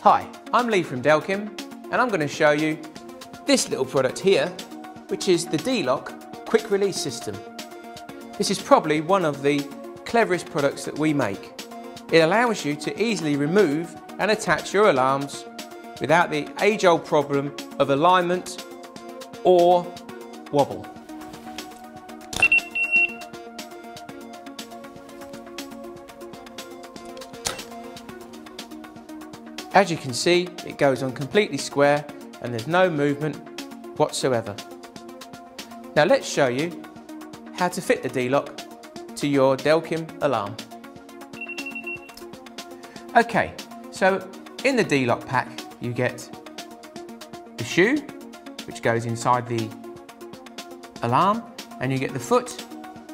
Hi, I'm Lee from Delkim, and I'm going to show you this little product here, which is the D-Lok quick release system. This is probably one of the cleverest products that we make. It allows you to easily remove and attach your alarms without the age-old problem of alignment or wobble. As you can see, it goes on completely square and there's no movement whatsoever. Now let's show you how to fit the D-Lok to your Delkim alarm. Okay, so in the D-Lok pack you get the shoe, which goes inside the alarm, and you get the foot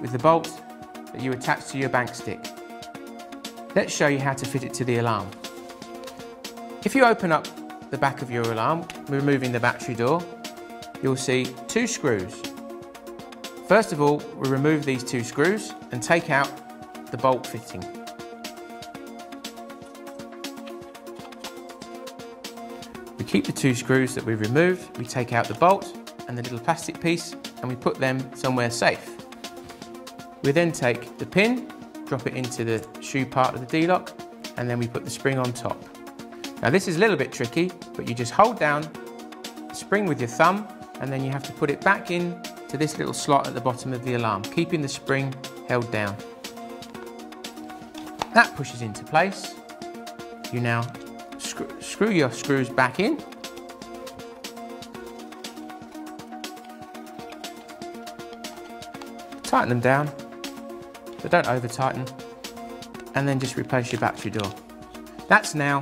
with the bolt that you attach to your bank stick. Let's show you how to fit it to the alarm. If you open up the back of your alarm, removing the battery door, you'll see two screws. First of all, we remove these two screws and take out the bolt fitting. We keep the two screws that we removed, we take out the bolt and the little plastic piece and we put them somewhere safe. We then take the pin, drop it into the shoe part of the D-Lok, and then we put the spring on top. Now this is a little bit tricky, but you just hold down the spring with your thumb and then you have to put it back in to this little slot at the bottom of the alarm, keeping the spring held down. That pushes into place. You now screw your screws back in. Tighten them down, but don't over tighten, and then just replace your battery door. That's now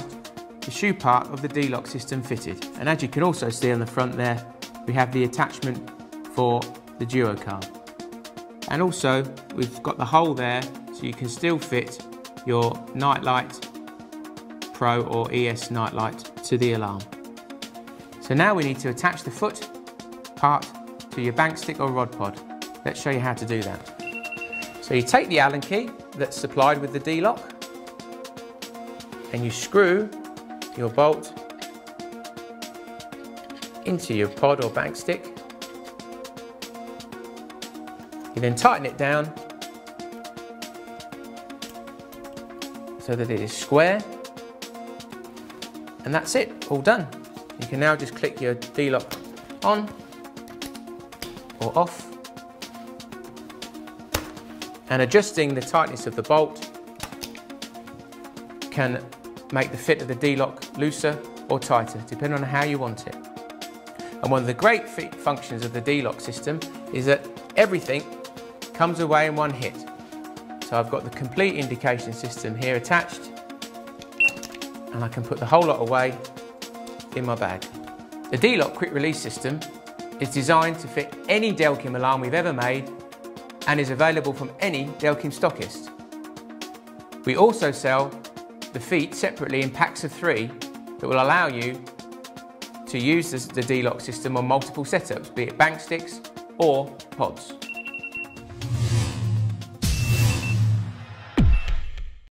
the shoe part of the D-Lok system fitted, and as you can also see on the front there, we have the attachment for the Duo card, and also we've got the hole there so you can still fit your Nightlight Pro or ES Nightlight to the alarm. So now we need to attach the foot part to your bank stick or rod pod. Let's show you how to do that. So you take the Allen key that's supplied with the D-Lok and you screw your bolt into your pod or bank stick. You then tighten it down so that it is square, and that's it, all done. You can now just click your D-Lok on or off, and adjusting the tightness of the bolt can make the fit of the D-Lok looser or tighter, depending on how you want it. And one of the great functions of the D-Lok system is that everything comes away in one hit. So I've got the complete indication system here attached, and I can put the whole lot away in my bag. The D-Lok quick release system is designed to fit any Delkim alarm we've ever made and is available from any Delkim stockist. We also sell the feet separately in packs of 3 that will allow you to use the D-Lok system on multiple setups, be it bank sticks or pods.